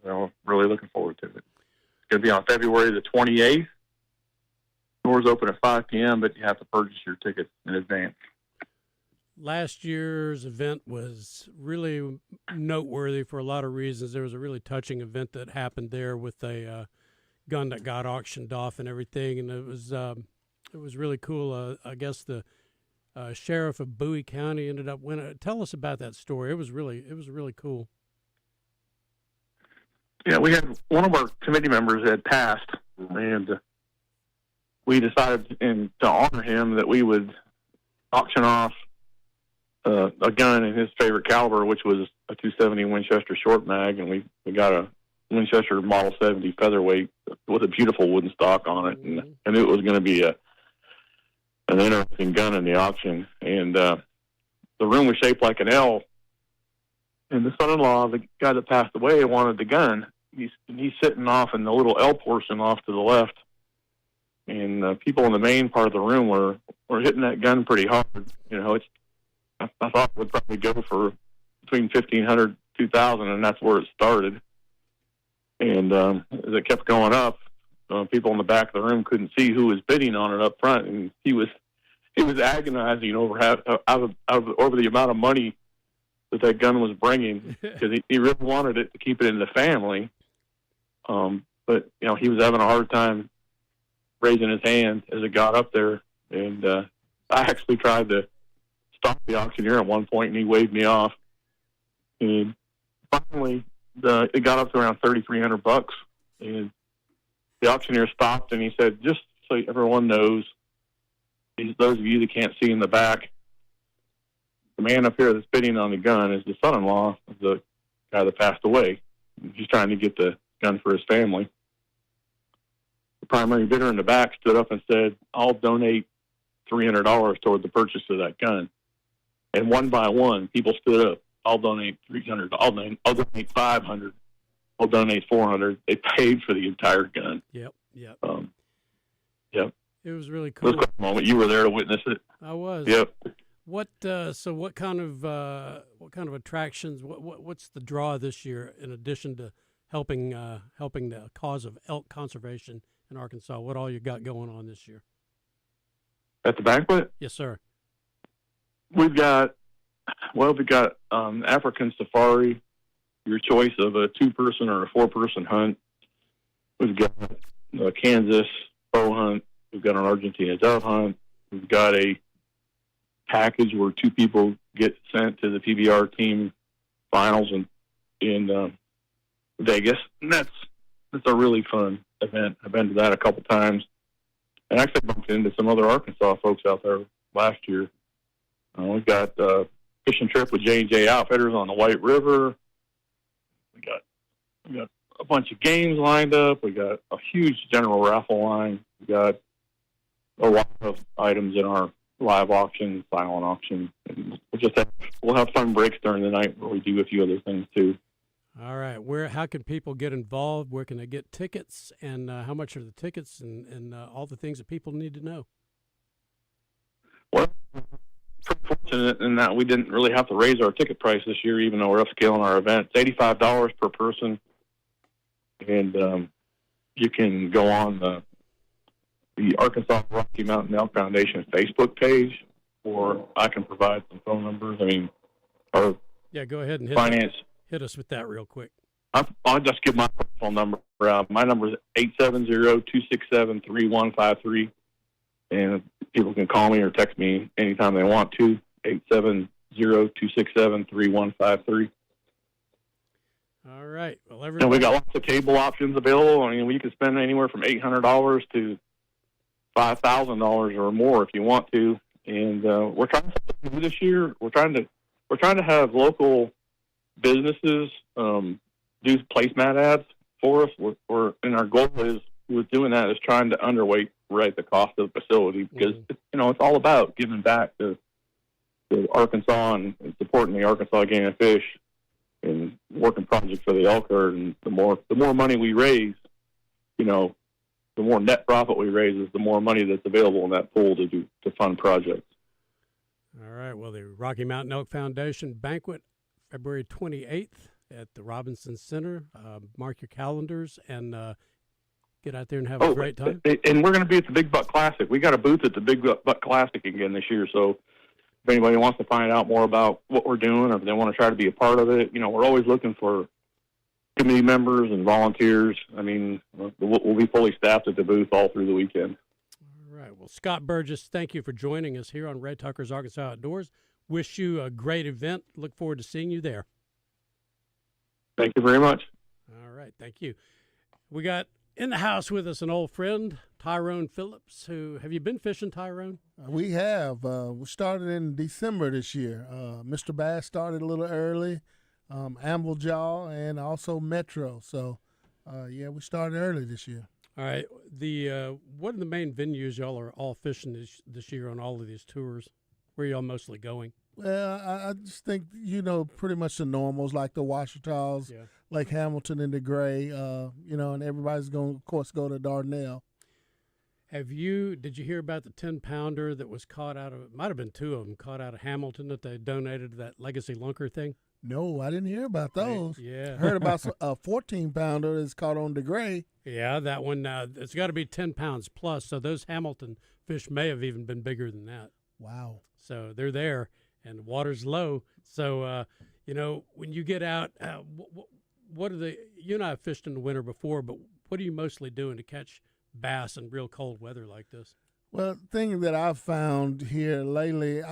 Really looking forward to it. It's going to be on February the 28th. Doors open at 5 p.m., but you have to purchase your tickets in advance. Last year's event was really noteworthy for a lot of reasons. There was a really touching event that happened there with a gun that got auctioned off and everything, and it was really cool. I guess the sheriff of Bowie County ended up winning. Tell us about that story. It was really cool. Yeah, we had one of our committee members had passed, and we decided to honor him that we would auction off a gun in his favorite caliber, which was a .270 Winchester short mag, and we got a Winchester Model 70 featherweight with a beautiful wooden stock on it, and it was going to be an interesting gun in the auction. And the room was shaped like an L, and the son-in-law of the guy that passed away wanted the gun. He's sitting off in the little L portion off to the left. And people in the main part of the room were hitting that gun pretty hard. I thought it would probably go for between $1,500 to $2,000, and that's where it started. And as it kept going up, people in the back of the room couldn't see who was bidding on it up front, and he was agonizing over the amount of money that gun was bringing, because he really wanted it to keep it in the family. But he was having a hard time raising his hand as it got up there, and I actually tried to stop the auctioneer at one point, and he waved me off. And finally, it got up to around $3,300, and the auctioneer stopped, and he said, "Just so everyone knows, those of you that can't see in the back, the man up here that's bidding on the gun is the son-in-law of the guy that passed away. He's trying to get the gun for his family." The primary bidder in the back stood up and said, "I'll donate $300 toward the purchase of that gun." And one by one, people stood up. "I'll donate $300. I'll donate $500. I'll donate $400. They paid for the entire gun. Yep. Yep. It was really cool. It was a moment. You were there to witness it. I was. Yep. What kind of attractions? What's the draw this year in addition to helping the cause of elk conservation in Arkansas? What all you got going on this year? At the banquet? Yes, sir. We've got African safari, your choice of a 2-person or a 4-person hunt. We've got a Kansas bow hunt. We've got an Argentina dove hunt. We've got a package where 2 people get sent to the PBR team finals in Vegas, and that's a really fun event. I've been to that a couple times, and actually bumped into some other Arkansas folks out there last year. We've got a fishing trip with J&J Outfitters on the White River. We got a bunch of games lined up. We got a huge general raffle line. We got a lot of items in our live auction, silent auction. And we'll have fun breaks during the night where we do a few other things too. All right. How can people get involved? Where can they get tickets? And how much are the tickets and all the things that people need to know? Well, pretty fortunate in that we didn't really have to raise our ticket price this year, even though we're upscaling our event. It's $85 per person. And you can go on the Arkansas Rocky Mountain Elk Foundation Facebook page, or I can provide some phone numbers. I mean, our go ahead and hit us with that real quick. I'll just give my personal number. My number is 870-267-3153, and people can call me or text me anytime they want to. 870-267-3153. All right. Well, and we got lots of table options available. I mean, we can spend anywhere from $800 to $5,000 or more if you want to. And we're trying to do this year. We're trying to have local businesses do placemat ads for us. And our goal is with doing that is trying to underweight the cost of the facility, because it's all about giving back to Arkansas and supporting the Arkansas Game and Fish and working projects for the elk herd. And the more money we raise, the more net profit we raise is the more money that's available in that pool to fund projects. All right. Well, the Rocky Mountain Elk Foundation banquet, February 28th at the Robinson Center. Mark your calendars and get out there and have a great time. And we're going to be at the Big Buck Classic. We got a booth at the Big Buck Classic again this year. So if anybody wants to find out more about what we're doing, or if they want to try to be a part of it, we're always looking for committee members and volunteers. I mean, we'll be fully staffed at the booth all through the weekend. All right. Well, Scott Burgess, thank you for joining us here on Ray Tucker's Arkansas Outdoors. Wish you a great event. Look forward to seeing you there. Thank you very much. All right. Thank you. We got in the house with us an old friend, Tyrone Phillips. Have you been fishing, Tyrone? We have. We started in December this year. Mr. Bass started a little early, Amblejaw, and also Metro. So, we started early this year. All right. What are the main venues y'all are all fishing this year on all of these tours? Where are y'all mostly going? Well, I just think, pretty much the normals like the Ouachita's, Lake Hamilton and the Gray, and everybody's going to, of course, go to Dardanelle. Did you hear about the 10-pounder that was caught out of, it might have been two of them, caught out of Hamilton that they donated to that Legacy Lunker thing? No, I didn't hear about those. Yeah. I heard about a 14-pounder that's caught on the Gray. Yeah, that one, it's got to be 10 pounds plus, so those Hamilton fish may have even been bigger than that. Wow. So they're there, and the water's low. So, when you get out, what are you and I have fished in the winter before, but what are you mostly doing to catch bass in real cold weather like this? Well, the thing that I've found here lately,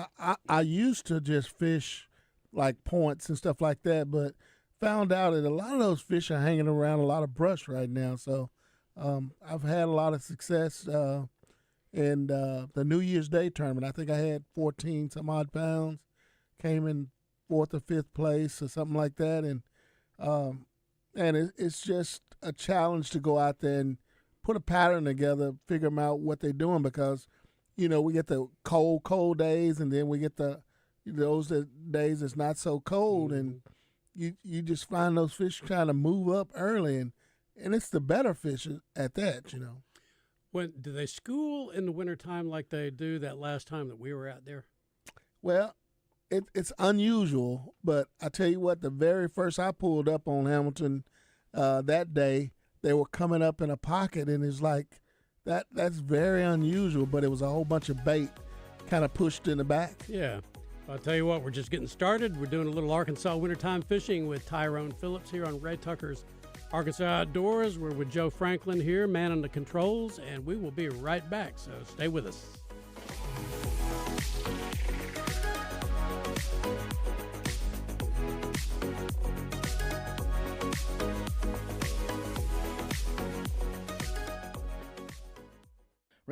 I used to just fish like points and stuff like that, but found out that a lot of those fish are hanging around a lot of brush right now. So I've had a lot of success in the New Year's Day tournament. I think I had 14 some odd pounds, came in 4th or 5th place or something like that. And it's just a challenge to go out there and put a pattern together, figure them out what they're doing, because, we get the cold days, and then we get those days it's not so cold, and you just find those fish trying to move up early, and it's the better fish at that, When do they school in the wintertime like they do that last time that we were out there? Well, it's unusual, but I tell you what, the very first I pulled up on Hamilton that day, they were coming up in a pocket, and it's like that's very unusual, but it was a whole bunch of bait kind of pushed in the back. Yeah. I'll tell you what, we're just getting started. We're doing a little Arkansas wintertime fishing with Tyrone Phillips here on Ray Tucker's Arkansas Outdoors. We're with Joe Franklin here, manning the controls, and we will be right back, so stay with us.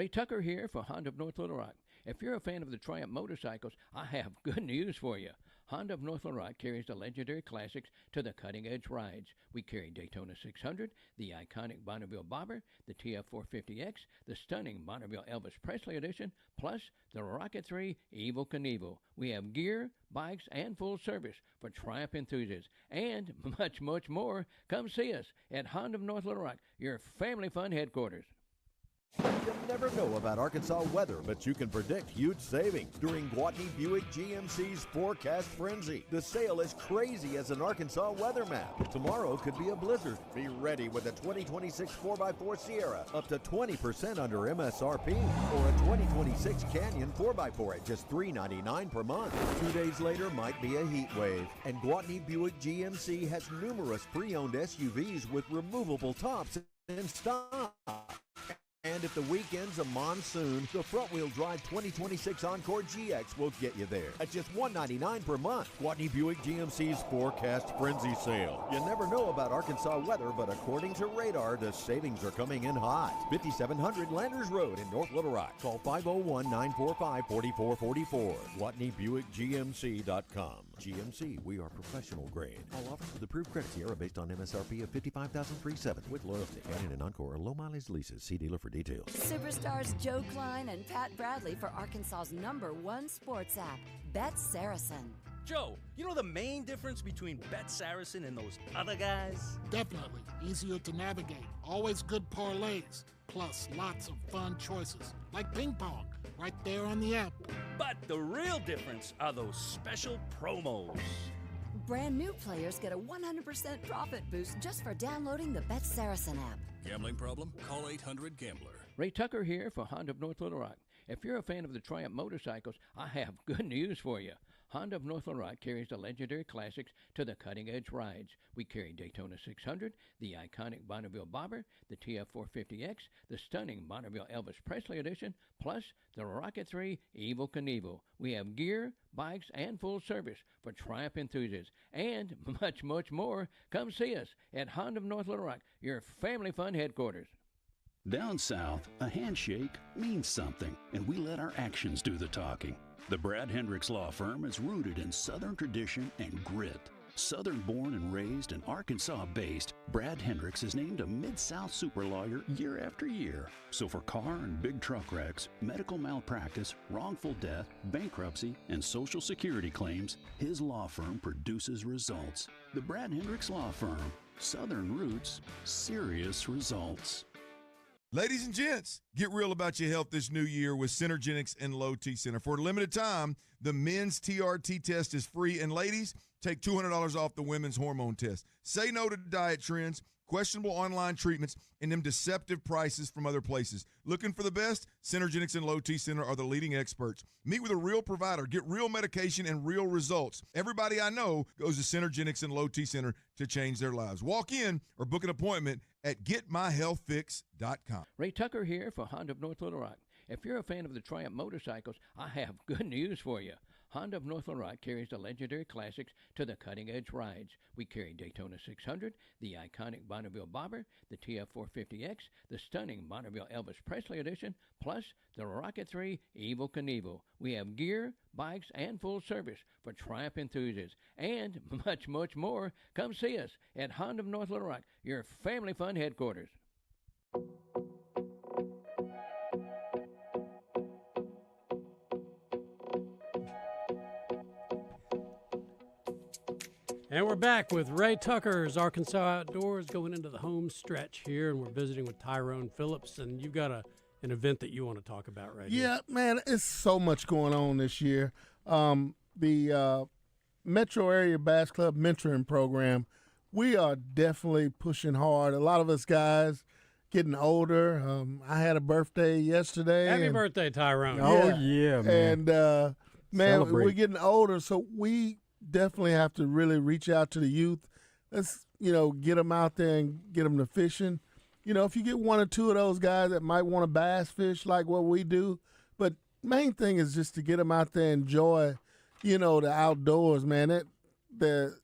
Ray Tucker here for Honda of North Little Rock. If you're a fan of the Triumph motorcycles, I have good news for you. Honda of North Little Rock carries the legendary classics to the cutting-edge rides. We carry Daytona 600, the iconic Bonneville Bobber, the TF450X, the stunning Bonneville Elvis Presley Edition, plus the Rocket 3 Evel Knievel. We have gear, bikes, and full service for Triumph enthusiasts, and much, much more. Come see us at Honda of North Little Rock, your family fun headquarters. You'll never know about Arkansas weather, but you can predict huge savings during Gwatney Buick GMC's Forecast Frenzy. The sale is crazy as an Arkansas weather map. Tomorrow could be a blizzard. Be ready with a 2026 4x4 Sierra up to 20% under MSRP, or a 2026 Canyon 4x4 at just $399 per month. 2 days later might be a heat wave, and Gwatney Buick GMC has numerous pre-owned SUVs with removable tops in stock. And if the weekend's a monsoon, the front-wheel drive 2026 Encore GX will get you there at just $199 per month. Gwatney Buick GMC's Forecast Frenzy sale. You never know about Arkansas weather, but according to Radar, the savings are coming in hot. 5700 Landers Road in North Little Rock. Call 501-945-4444. GwatneyBuickGMC.com. GMC, we are professional grade. All offers with approved credit Sierra based on MSRP of $55,370 with loyalty. Canyon and Encore are low mileage leases. See dealer for details. Superstars Joe Klein and Pat Bradley for Arkansas's #1 sports app, Bet Saracen. Joe, you know the main difference between Bet Saracen and those other guys? Definitely. Easier to navigate. Always good parlays. Plus lots of fun choices. Like ping pong. Right there on the app. But the real difference are those special promos. Brand new players get a 100% profit boost just for downloading the Bet Saracen app. Gambling problem? Call 800-GAMBLER. Ray Tucker here for Honda of North Little Rock. If you're a fan of the Triumph motorcycles, I have good news for you. Honda of North Little Rock carries the legendary classics to the cutting-edge rides. We carry Daytona 600, the iconic Bonneville Bobber, the TF450X, the stunning Bonneville Elvis Presley Edition, plus the Rocket 3 Evel Knievel. We have gear, bikes, and full service for Triumph enthusiasts, and much, much more. Come see us at Honda of North Little Rock, your family fun headquarters. Down south, a handshake means something, and we let our actions do the talking. The Brad Hendricks Law Firm is rooted in Southern tradition and grit. Southern-born and raised and Arkansas-based, Brad Hendricks is named a Mid-South super lawyer year after year. So for car and big truck wrecks, medical malpractice, wrongful death, bankruptcy, and Social Security claims, his law firm produces results. The Brad Hendricks Law Firm. Southern roots, serious results. Ladies and gents, get real about your health this new year with Synergenics and Low T Center. For a limited time, the men's TRT test is free, and ladies, take $200 off the women's hormone test. Say no to diet trends, questionable online treatments, and them deceptive prices from other places. Looking for the best? Synergenics and Low T Center are the leading experts. Meet with a real provider, get real medication and real results. Everybody I know goes to Synergenics and Low T Center to change their lives. Walk in or book an appointment at GetMyHealthFix.com. Ray Tucker here for Honda of North Little Rock. If you're a fan of the Triumph motorcycles, I have good news for you. Honda of North Little Rock carries the legendary classics to the cutting-edge rides. We carry Daytona 600, the iconic Bonneville Bobber, the TF450X, the stunning Bonneville Elvis Presley Edition, plus the Rocket 3 Evel Knievel. We have gear, bikes, and full service for Triumph enthusiasts, and much, much more. Come see us at Honda of North Little Rock, your family fun headquarters. And we're back with Ray Tucker's Arkansas Outdoors, going into the home stretch here, and we're visiting with Tyrone Phillips, and you've got an event that you want to talk about right here. Yeah, man, it's so much going on this year. The Metro Area Bass Club Mentoring Program, we are definitely pushing hard. A lot of us guys getting older. I had a birthday yesterday. Happy birthday, Tyrone. Oh, yeah, man. And, man, Celebrate. we're getting older, so we definitely have to really reach out to the youth. Let's, get them out there and get them to fishing. If you get one or two of those guys that might want to bass fish like what we do, but main thing is just to get them out there and enjoy, the outdoors, man. The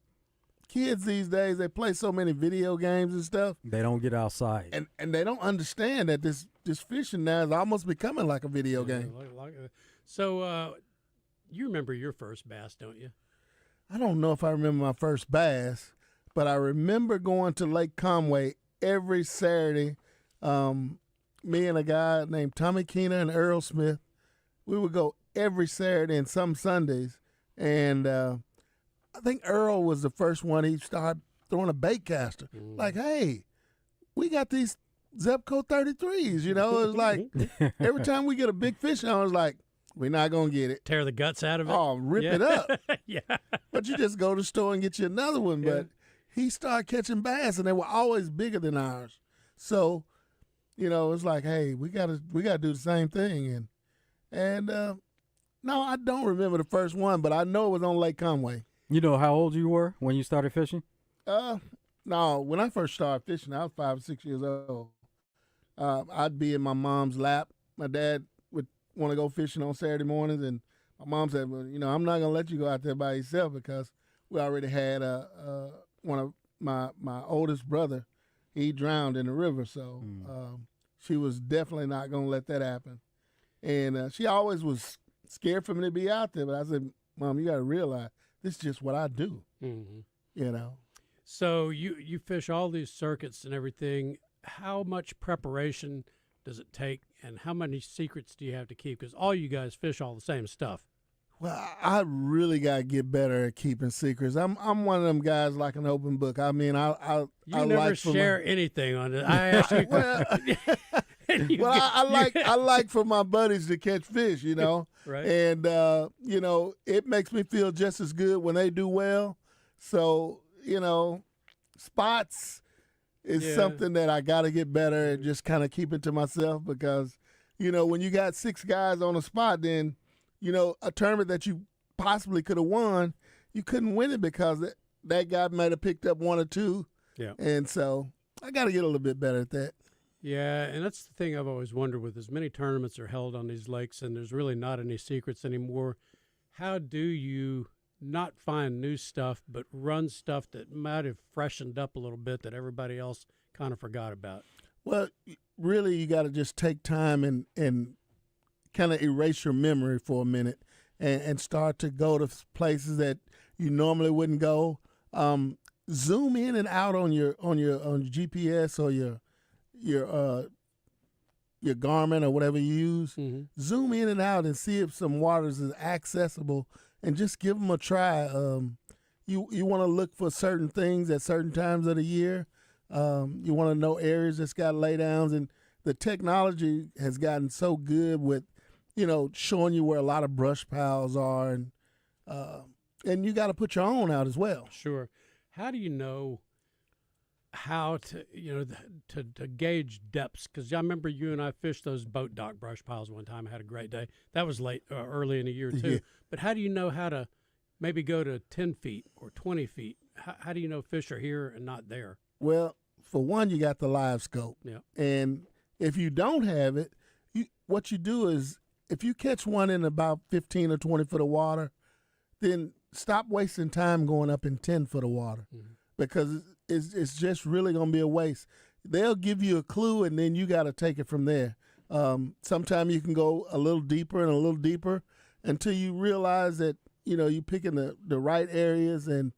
kids these days, they play so many video games and stuff. They don't get outside. And they don't understand that this fishing now is almost becoming like a video game. So you remember your first bass, don't you? I don't know if I remember my first bass, but I remember going to Lake Conway every Saturday. Me and a guy named Tommy Keener and Earl Smith, we would go every Saturday and some Sundays. And I think Earl was the first one. He started throwing a bait caster. Like, hey, we got these Zebco 33s, you know. It was like every time we get a big fish on, it's like, we're not going to get it. Tear the guts out of it? Oh, rip it up. Yeah. But you just go to the store and get you another one. Yeah. But he started catching bass, and they were always bigger than ours. So, you know, it's like, hey, we gotta do the same thing. And no, I don't remember the first one, but I know it was on Lake Conway. You know how old you were when you started fishing? No, when I first started fishing, I was 5 or 6 years old. I'd be in my mom's lap. My dad would want to go fishing on Saturday mornings, and my mom said, well, you know, I'm not going to let you go out there by yourself because we already had one of my oldest brother, he drowned in the river, so she was definitely not going to let that happen. And she always was scared for me to be out there, but I said, Mom, you got to realize this is just what I do, you know. So you fish all these circuits and everything. How much preparation does it take, and how many secrets do you have to keep? Because all you guys fish all the same stuff. Well, I really got to get better at keeping secrets. I'm one of them guys like an open book. I mean, I never like share anything on it. I ask you. I like for my buddies to catch fish, you know. Right. And you know, it makes me feel just as good when they do well. So, you know, spots is something that I got to get better at, just kind of keep it to myself because, you know, when you got 6 guys on a spot, then, you know, a tournament that you possibly could have won, you couldn't win it because that guy might have picked up 1 or 2. Yeah. And so I got to get a little bit better at that. Yeah, and that's the thing I've always wondered with as many tournaments are held on these lakes and there's really not any secrets anymore. How do you not find new stuff but run stuff that might have freshened up a little bit that everybody else kind of forgot about? Well, really, you got to just take time and kind of erase your memory for a minute and start to go to places that you normally wouldn't go. Zoom in and out on your GPS or your Garmin or whatever you use. Zoom in and out and see if some waters is accessible and just give them a try. You want to look for certain things at certain times of the year. You want to know areas that's got laydowns, and the technology has gotten so good with, you know, showing you where a lot of brush piles are, and you got to put your own out as well. Sure. How do you know how to, you know, to gauge depths? Because I remember you and I fished those boat dock brush piles one time. I had a great day. That was early in the year too. Yeah. But how do you know how to maybe go to 10 feet or 20 feet? How do you know fish are here and not there? Well, for one, you got the live scope. Yeah. And if you don't have it, what you do is if you catch one in about 15 or 20 foot of water, then stop wasting time going up in 10 foot of water because it's just really going to be a waste. They'll give you a clue, and then you got to take it from there. Sometimes you can go a little deeper and a little deeper until you realize that, you know, you're picking the right areas and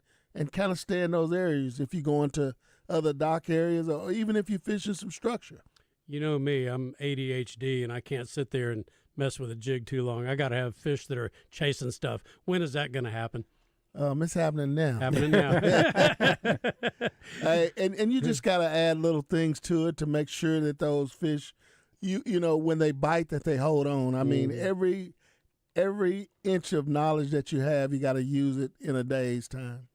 kind of stay in those areas if you go into other dock areas or even if you're fishing some structure. You know me, I'm ADHD, and I can't sit there and mess with a jig too long. I got to have fish that are chasing stuff. When is that going to happen? It's happening now. Happening now. And you just got to add little things to it to make sure that those fish, you know, when they bite, that they hold on. I mean, every inch of knowledge that you have, you got to use it in a day's time.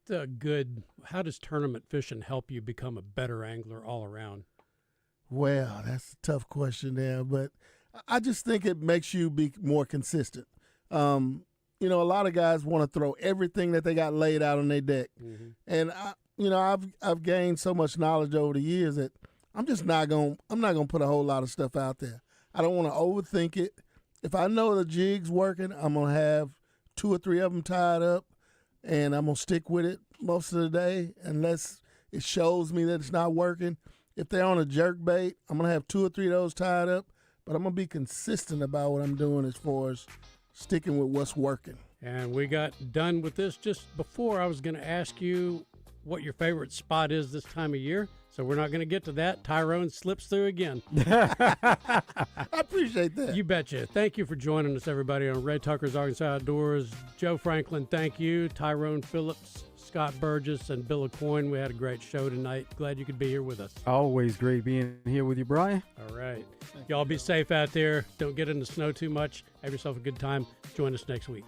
How does tournament fishing help you become a better angler all around? Well, that's a tough question there, but I just think it makes you be more consistent. You know, a lot of guys want to throw everything that they got laid out on their deck. And I've gained so much knowledge over the years that I'm not going to put a whole lot of stuff out there. I don't want to overthink it. If I know the jig's working, I'm going to have 2 or 3 of them tied up. and I'm going to stick with it most of the day unless it shows me that it's not working. If they're on a jerk bait, I'm going to have 2 or 3 of those tied up, but I'm going to be consistent about what I'm doing as far as sticking with what's working. And we got done with this just before I was going to ask you what your favorite spot is this time of year. So we're not going to get to that. Tyrone slips through again. I appreciate that. You betcha. Thank you for joining us, everybody, on Ray Tucker's Arkansas Outdoors. Joe Franklin, thank you. Tyrone Phillips, Scott Burgess, and Bill Aucoin. We had a great show tonight. Glad you could be here with us. Always great being here with you, Brian. All right. Y'all be safe out there. Don't get in the snow too much. Have yourself a good time. Join us next week.